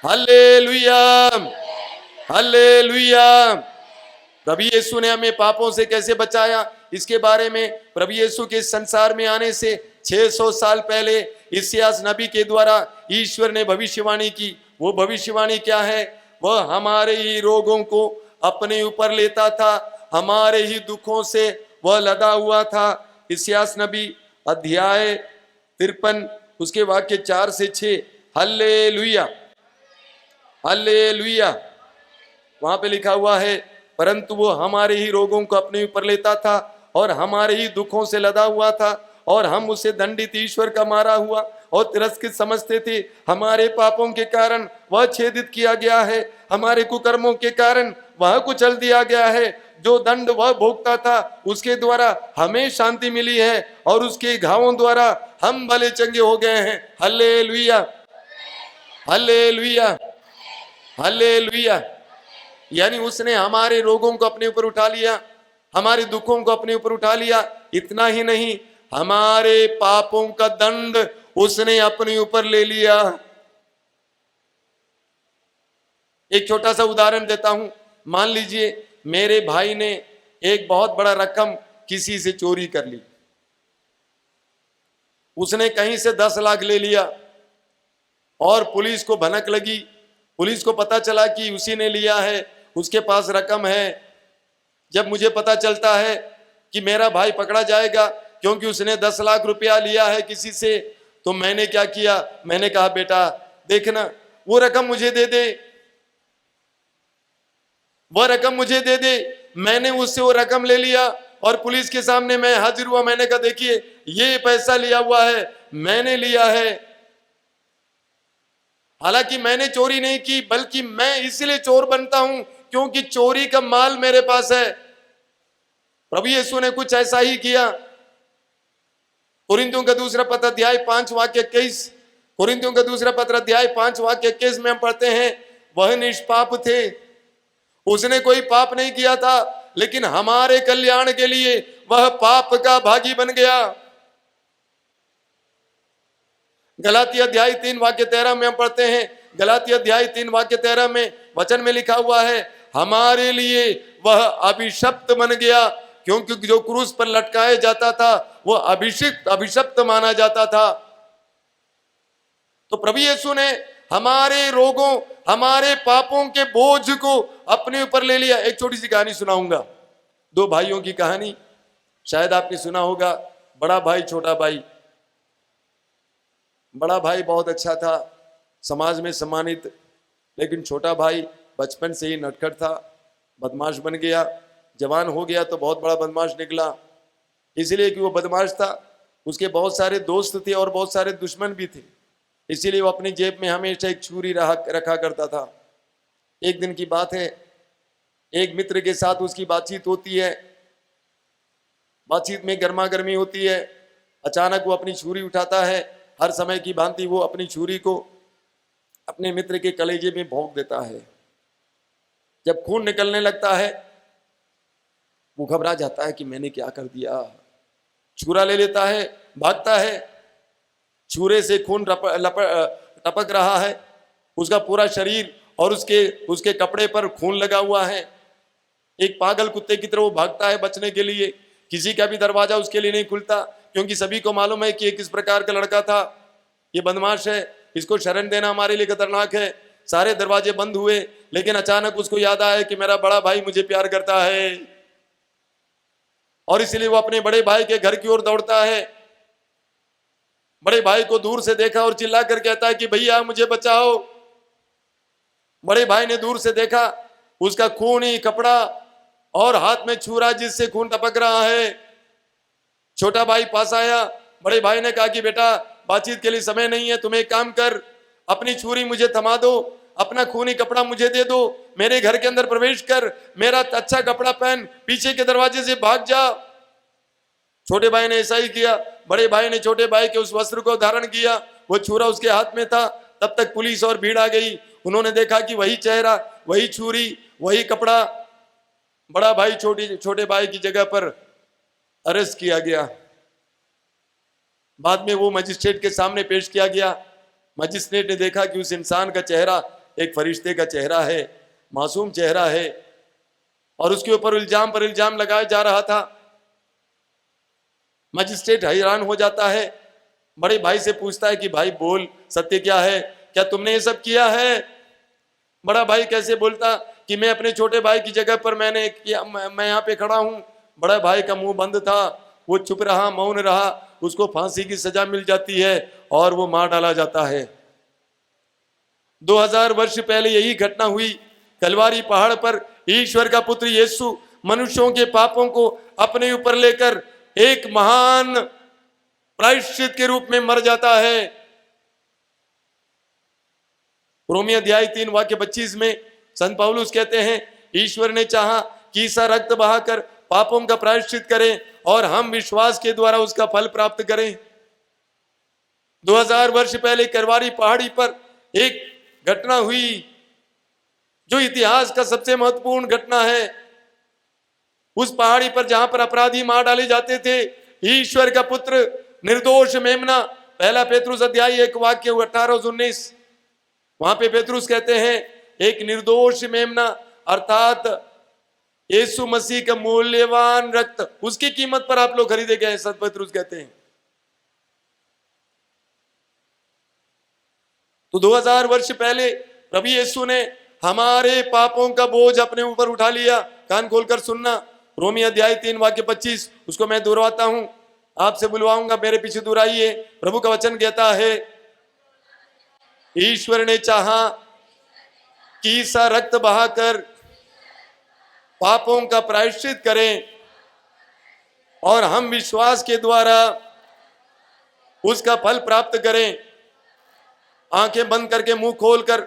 hallelujah, hallelujah. प्रभु यीशु ने हमें पापों से कैसे बचाया, इसके बारे में प्रभु यीशु के संसार में आने से 600 साल पहले इस्यास नबी के द्वारा ईश्वर ने भविष्यवाणी की। वो भविष्यवाणी क्या है? वह हमारे ही रोगों को अपने ऊपर लेता था, हमारे ही दुखों से वह लदा हुआ था। इस्यास नबी अध्याय 53 उसके वाक्य 4 से 6। Hallelujah, hallelujah. वहां पे लिखा हुआ है, परंतु वो हमारे ही रोगों को अपने ऊपर लेता था और हमारे ही दुखों से लदा हुआ था, और हम उसे दंडित, ईश्वर का मारा हुआ और तिरस्कृत समझते थे। हमारे पापों के कारण वह छेदित किया गया है, हमारे कुकर्मों के कारण वह कुचल दिया गया है। जो दंड वह भोगता था उसके द्वारा हमें शांति मिली है, और उसके घावों द्वारा हम भले चंगे हो गए हैं। Hallelujah, hallelujah, hallelujah. यानी उसने हमारे रोगों को अपने ऊपर उठा लिया, हमारे दुखों को अपने ऊपर उठा लिया। इतना ही नहीं, हमारे पापों का दंड उसने अपने ऊपर ले लिया। एक छोटा सा उदाहरण देता हूं। मान लीजिए मेरे भाई ने एक बहुत बड़ा रकम किसी से चोरी कर ली। उसने कहीं से 10 लाख ले लिया और पुलिस को भनक लगी। पुलिस को पता चला कि उसी ने लिया है, उसके पास रकम है। जब मुझे पता चलता है कि मेरा भाई पकड़ा जाएगा क्योंकि उसने 10 लाख रुपया लिया है किसी से, तो मैंने क्या किया? मैंने कहा, बेटा देखना, वो रकम मुझे दे दे, वह रकम मुझे दे दे। मैंने उससे वो रकम ले लिया और पुलिस के सामने मैं हाजिर हुआ। मैंने कहा, देखिए ये पैसा लिया हुआ है, मैंने लिया है। हालांकि मैंने चोरी नहीं की, बल्कि मैं इसलिए चोर बनता हूं क्योंकि चोरी का माल मेरे पास है। प्रभु यीशु ने कुछ ऐसा ही किया। कुरिन्थियों का दूसरा पत्र अध्याय 5 वाक्य 21, कुरिन्थियों का दूसरा पत्र अध्याय 5 वाक्य 21 में हम पढ़ते हैं, वह निष्पाप थे, उसने कोई पाप नहीं किया था, लेकिन हमारे कल्याण के लिए वह पाप का भागी बन गया। गलाती अध्याय 3 वाक्य 13 में हम पढ़ते हैं, गलाती अध्याय 3 वाक्य 13 में वचन में लिखा हुआ है, हमारे लिए वह अभिशप्त बन गया, क्योंकि जो क्रूस पर लटकाया जाता था वो अभिशप्त माना जाता था। तो प्रभु यीशु ने हमारे रोगों, हमारे पापों के बोझ को अपने ऊपर ले लिया। एक छोटी सी कहानी सुनाऊंगा, 2 भाइयों की कहानी, शायद आपने सुना होगा। बड़ा भाई, छोटा भाई। बड़ा भाई बहुत अच्छा था, समाज में सम्मानित, लेकिन छोटा भाई बचपन से ही नटखट था, बदमाश बन गया। जवान हो गया तो बहुत बड़ा बदमाश निकला। इसलिए कि वो बदमाश था, उसके बहुत सारे दोस्त थे और बहुत सारे दुश्मन भी थे। इसीलिए वो अपनी जेब में हमेशा एक छुरी रखा करता था। एक दिन की बात है, एक मित्र के साथ उसकी बातचीत होती है। बातचीत में गर्मा गर्मी होती है। अचानक वो अपनी छुरी उठाता है। हर समय की भांति वो अपनी छुरी को अपने मित्र के कलेजे में भोंक देता है। जब खून निकलने लगता है, वो घबरा जाता है कि मैंने क्या कर दिया। छुरा ले लेता है, भागता है। छुरे से खून टपक रहा है, उसका पूरा शरीर और उसके कपड़े पर खून लगा हुआ है। एक पागल कुत्ते की तरह वो भागता है बचने के लिए, किसी का भी दरवाजा उसके लिए नहीं खुलता, क्योंकि सभी को मालूम है कि ये किस प्रकार का लड़का था, ये बदमाश है, इसको शरण देना हमारे लिए खतरनाक है। सारे दरवाजे बंद हुए, लेकिन अचानक उसको याद आया कि मेरा बड़ा भाई मुझे प्यार करता है, और इसलिए वो अपने बड़े भाई के घर की ओर दौड़ता है। बड़े भाई को दूर से देखा और चिल्ला कर कहता है कि भैया मुझे बचाओ। बड़े भाई ने दूर से देखा, उसका खूनी कपड़ा और हाथ में छुरा जिससे खून टपक रहा है। छोटा भाई पास आया, बड़े भाई ने कहा कि बेटा बातचीत के लिए समय नहीं है, तुम एक काम कर, अपनी छुरी मुझे थमा दो, अपना खूनी कपड़ा मुझे दे दो, मेरे घर के अंदर प्रवेश कर, मेरा अच्छा कपड़ा पहन, पीछे के दरवाजे से भाग जा। छोटे भाई ने ऐसा ही किया। बड़े भाई ने छोटे भाई के उस वस्त्र को धारण किया, वो छुरा उसके हाथ में था। तब तक पुलिस और भीड़ आ गई। उन्होंने देखा कि वही चेहरा, वही छुरी, वही कपड़ा। बड़ा भाई छोटे भाई की जगह पर अरेस्ट किया गया। बाद में वो मजिस्ट्रेट के सामने पेश किया गया। मजिस्ट्रेट ने देखा कि उस इंसान का चेहरा एक फरिश्ते का चेहरा है, मासूम चेहरा है, और उसके ऊपर इल्जाम पर इल्जाम लगाया जा रहा था। मजिस्ट्रेट हैरान हो जाता है, बड़े भाई से पूछता है कि भाई बोल, सत्य क्या है, क्या तुमने ये सब किया है? बड़ा भाई कैसे बोलता कि मैं अपने छोटे भाई की जगह पर मैंने किया, मैं यहाँ पे खड़ा हूँ। बड़ा भाई का मुंह बंद था, वो चुप रहा, मौन रहा। उसको फांसी की सजा मिल जाती है और वो मार डाला जाता है। 2000 वर्ष पहले यही घटना हुई। कलवारी पहाड़ पर ईश्वर का पुत्र यीशु मनुष्यों के पापों को अपने ऊपर लेकर एक महान प्रायश्चित के रूप में मर जाता है। रोमी अध्याय 3 वाक्य 25 में संत पौलुस कहते हैं, ईश्वर ने चाहा कि ईसा रक्त बहाकर पापों का प्रायश्चित करें और हम विश्वास के द्वारा उसका फल प्राप्त करें। 2000 वर्ष पहले कलवारी पहाड़ी पर एक घटना हुई जो इतिहास का सबसे महत्वपूर्ण घटना है। उस पहाड़ी पर जहां पर अपराधी मार डाले जाते थे, ईश्वर का पुत्र निर्दोष मेमना, पहला पेतरुस अध्याय 1 वाक्य 18-19, वहां पे पेतरुस कहते हैं एक निर्दोष मेमना अर्थात यीशु मसीह का मूल्यवान रक्त, उसकी कीमत पर आप लोग खरीदे गए, संत पेतरुस कहते हैं। तो 2000 वर्ष पहले प्रभु यीशु ने हमारे पापों का बोझ अपने ऊपर उठा लिया। कान खोलकर सुनना, रोमी अध्याय 3 वाक्य 25, उसको मैं दोहराता हूं, आपसे बुलवाऊंगा, मेरे पीछे दोहराइए। प्रभु का वचन कहता है, ईश्वर ने चाहा कि ईसा रक्त बहाकर पापों का प्रायश्चित करें और हम विश्वास के द्वारा उसका फल प्राप्त करें। आंखें बंद करके मुंह खोलकर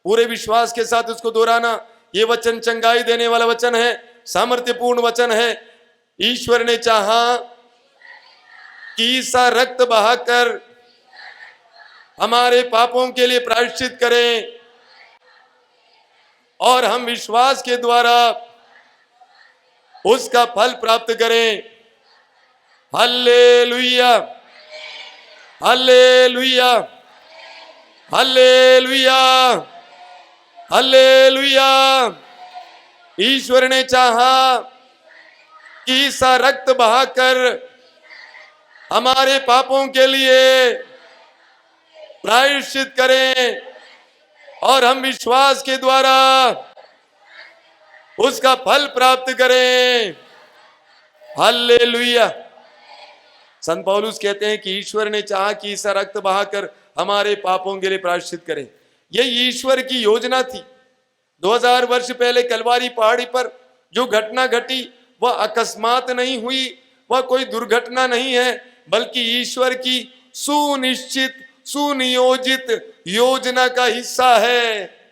पूरे विश्वास के साथ उसको दोहराना। ये वचन चंगाई देने वाला वचन है, सामर्थ्यपूर्ण वचन है। ईश्वर ने चाहा कि ईसा रक्त बहाकर हमारे पापों के लिए प्रायश्चित करें और हम विश्वास के द्वारा उसका फल प्राप्त करें। Hallelujah, hallelujah, hallelujah, hallelujah. ईश्वर ने चाहा कि ईसा रक्त बहाकर हमारे पापों के लिए प्रायश्चित करें और हम विश्वास के द्वारा उसका फल प्राप्त करें। हालेलुया। संत पौलुस कहते हैं कि ईश्वर ने चाहा कि ईसा रक्त बहाकर हमारे पापों के लिए प्रायश्चित करें। यह ईश्वर की योजना थी। 2000 वर्ष पहले कलवारी पहाड़ी पर जो घटना घटी वह अकस्मात नहीं हुई, वह कोई दुर्घटना नहीं है, बल्कि ईश्वर की सुनिश्चित सुनियोजित योजना का हिस्सा है।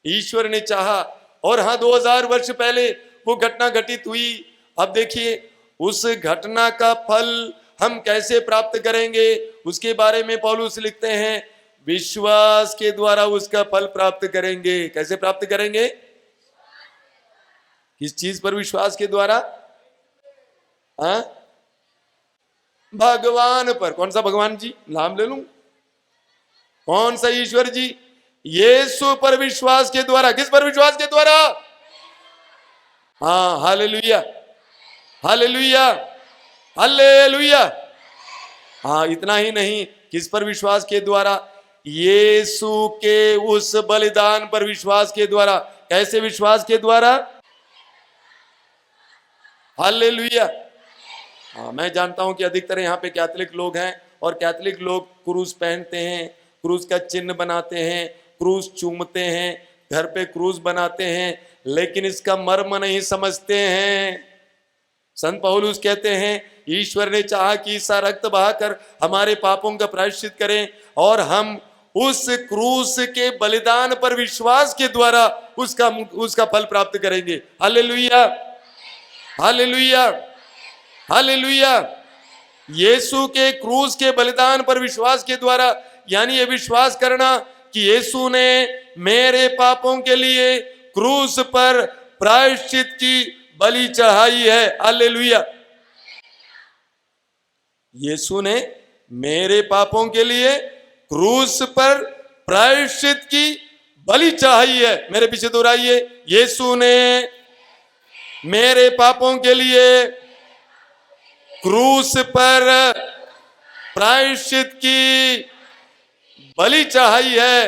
ईश्वर ने चाहा, और हाँ 2000 वर्ष पहले वो घटना घटित हुई। अब देखिए उस घटना का फल हम कैसे प्राप्त करेंगे, उसके बारे में पौलुस लिखते हैं, विश्वास के द्वारा उसका फल प्राप्त करेंगे। कैसे प्राप्त करेंगे? किस चीज पर विश्वास के द्वारा? हाँ, भगवान पर। कौन सा भगवान जी? नाम ले लूं, कौन सा ईश्वर जी? यीशु पर विश्वास के द्वारा। किस पर विश्वास के द्वारा? हाँ, हालेलुया, हालेलुया, हालेलुया। हाँ, इतना ही नहीं, किस पर विश्वास के द्वारा? यीशु के उस बलिदान पर विश्वास के द्वारा। कैसे विश्वास के द्वारा? हालेलुया। हाँ, मैं जानता हूं कि अधिकतर यहाँ पे कैथोलिक लोग हैं और कैथोलिक लोग क्रूस पहनते हैं, क्रूस का चिन्ह बनाते हैं, क्रूस चूमते हैं, घर पे क्रूस बनाते हैं, लेकिन इसका मर्म नहीं समझते हैं। संत पौलुस कहते हैं, ईश्वर ने चाहा कि ईसा रक्त बहाकर हमारे पापों का प्रायश्चित करें और हम उस क्रूस के बलिदान पर विश्वास के द्वारा उसका फल प्राप्त करेंगे। Hallelujah, hallelujah, hallelujah. यीशु के क्रूस के बलिदान पर विश्वास के द्वारा, यानी ये विश्वास करना कि यीशु ने मेरे पापों के लिए क्रूस पर प्रायश्चित की बलि चढ़ाई है। हालेलुया। यीशु ने मेरे पापों के लिए क्रूस पर प्रायश्चित की बलि चढ़ाई है। मेरे पीछे दोहराइए, यीशु ने मेरे पापों के लिए क्रूस पर प्रायश्चित की बलि चढ़ाई है।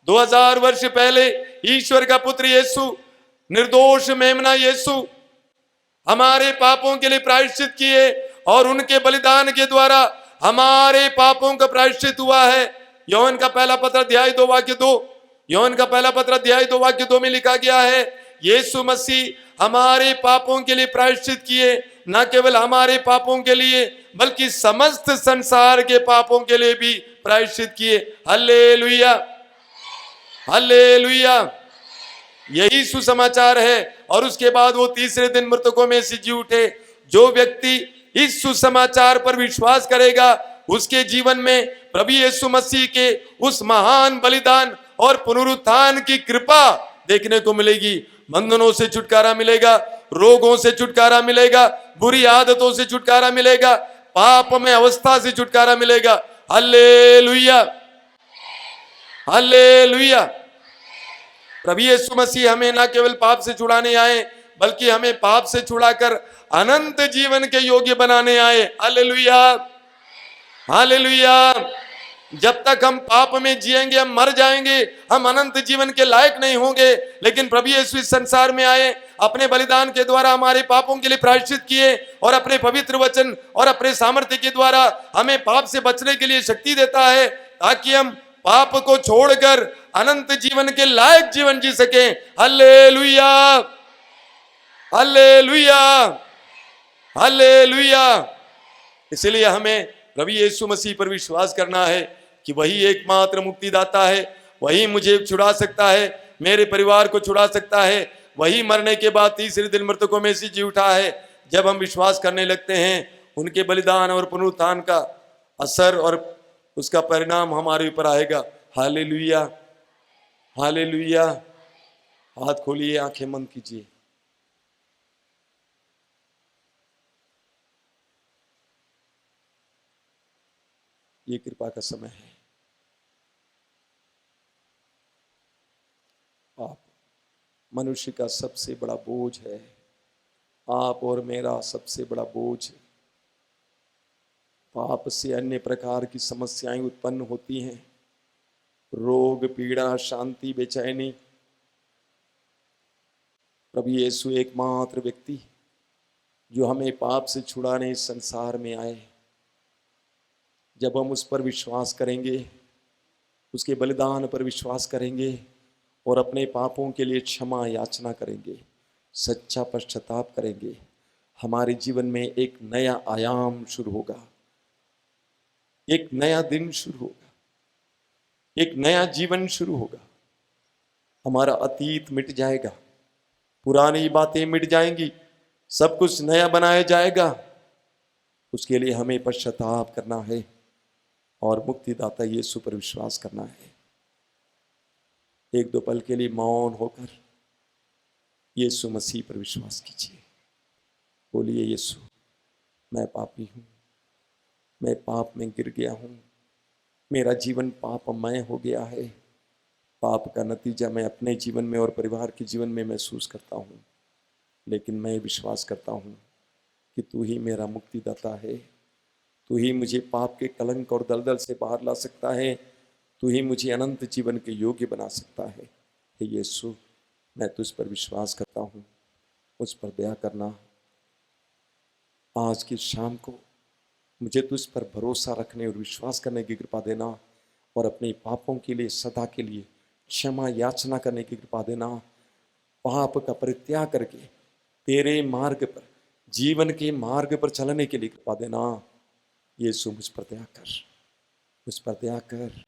2000 वर्ष पहले ईश्वर का पुत्र यीशु, निर्दोष मेमना यीशु हमारे पापों के लिए प्रायश्चित किए और उनके बलिदान के द्वारा हमारे पापों का प्रायश्चित हुआ है। योहन का पहला पत्र अध्याय 2 वाक्य 2, योहन का पहला पत्र अध्याय 2 वाक्य 2 में लिखा गया है, यीशु मसीह हमारे पापों के लिए प्रायश्चित किए, न केवल हमारे पापों के लिए बल्कि समस्त संसार के पापों के लिए भी प्रायश्चित किए। Hallelujah, hallelujah. यही सुसमाचार है। और उसके बाद वो तीसरे दिन मृतकों में से जी उठे। जो व्यक्ति इस सुसमाचार पर विश्वास करेगा, उसके जीवन में प्रभु यीशु मसीह के उस महान बलिदान और पुनरुत्थान की कृपा देखने को मिलेगी। बंधनों से छुटकारा मिलेगा, रोगों से छुटकारा मिलेगा, बुरी आदतों से छुटकारा मिलेगा, पाप में अवस्था से छुटकारा मिलेगा। Hallelujah, hallelujah. प्रभु यीशु मसीह हमें न केवल पाप से छुड़ाने आए, बल्कि हमें पाप से छुड़ाकर अनंत जीवन के योग्य बनाने आए। Hallelujah, hallelujah. जब तक हम पाप में जिएंगे हम मर जाएंगे, हम अनंत जीवन के लायक नहीं होंगे। लेकिन प्रभु यीशु इस संसार में आए, अपने बलिदान के द्वारा हमारे पापों के लिए प्रायश्चित किए और अपने पवित्र वचन और अपने सामर्थ्य के द्वारा हमें पाप से बचने के लिए शक्ति देता है, ताकि हम पाप को छोड़कर अनंत जीवन के लायक जीवन जी सकें। Hallelujah, hallelujah, hallelujah. इसलिए हमें प्रभु यीशु मसीह पर विश्वास करना है कि वही एकमात्र मुक्तिदाता है, वही मुझे छुड़ा सकता है, मेरे परिवार को छुड़ा सकता है, वही मरने के बाद तीसरे दिन मृतकों में से जी उठा है। जब हम विश्वास करने लगते हैं, उनके बलिदान और पुनरुत्थान का असर और उसका परिणाम हमारे ऊपर आएगा। Hallelujah, hallelujah. हाथ खोलिए, आंखें बंद कीजिए। ये कृपा का समय है। आप मनुष्य का सबसे बड़ा बोझ है, आप और मेरा सबसे बड़ा बोझ है। पाप से अन्य प्रकार की समस्याएं उत्पन्न होती हैं, रोग, पीड़ा, शांति, बेचैनी। प्रभु यीशु एकमात्र व्यक्ति जो हमें पाप से छुड़ाने इस संसार में आए। जब हम उस पर विश्वास करेंगे, उसके बलिदान पर विश्वास करेंगे और अपने पापों के लिए क्षमा याचना करेंगे, सच्चा पश्चाताप करेंगे, हमारे जीवन में एक नया आयाम शुरू होगा, एक नया दिन शुरू होगा, एक नया जीवन शुरू होगा। हमारा अतीत मिट जाएगा, पुरानी बातें मिट जाएंगी, सब कुछ नया बनाया जाएगा। उसके लिए हमें पश्चाताप करना है और मुक्तिदाता यीशु पर विश्वास करना है। एक दो पल के लिए मौन होकर यीशु मसीह पर विश्वास कीजिए। बोलिए, यीशु मैं पापी हूँ, मैं पाप में गिर गया हूँ, मेरा जीवन पापमय हो गया है। पाप का नतीजा मैं अपने जीवन में और परिवार के जीवन में महसूस करता हूँ। लेकिन मैं विश्वास करता हूँ कि तू ही मेरा मुक्तिदाता है। तू ही मुझे पाप के कलंक और दलदल से बाहर ला सकता है। तू ही मुझे अनंत जीवन के योग्य बना सकता है। हे यीशु, मैं तुझ पर विश्वास करता हूँ, मुझ पर दया करना। आज की शाम को मुझे तुझ पर भरोसा रखने और विश्वास करने की कृपा देना, और अपने पापों के लिए सदा के लिए क्षमा याचना करने की कृपा देना। पाप का परित्याग करके तेरे मार्ग पर, जीवन के मार्ग पर चलने के लिए कृपा देना। यीशु, मुझ पर दया कर, मुझ पर दया कर।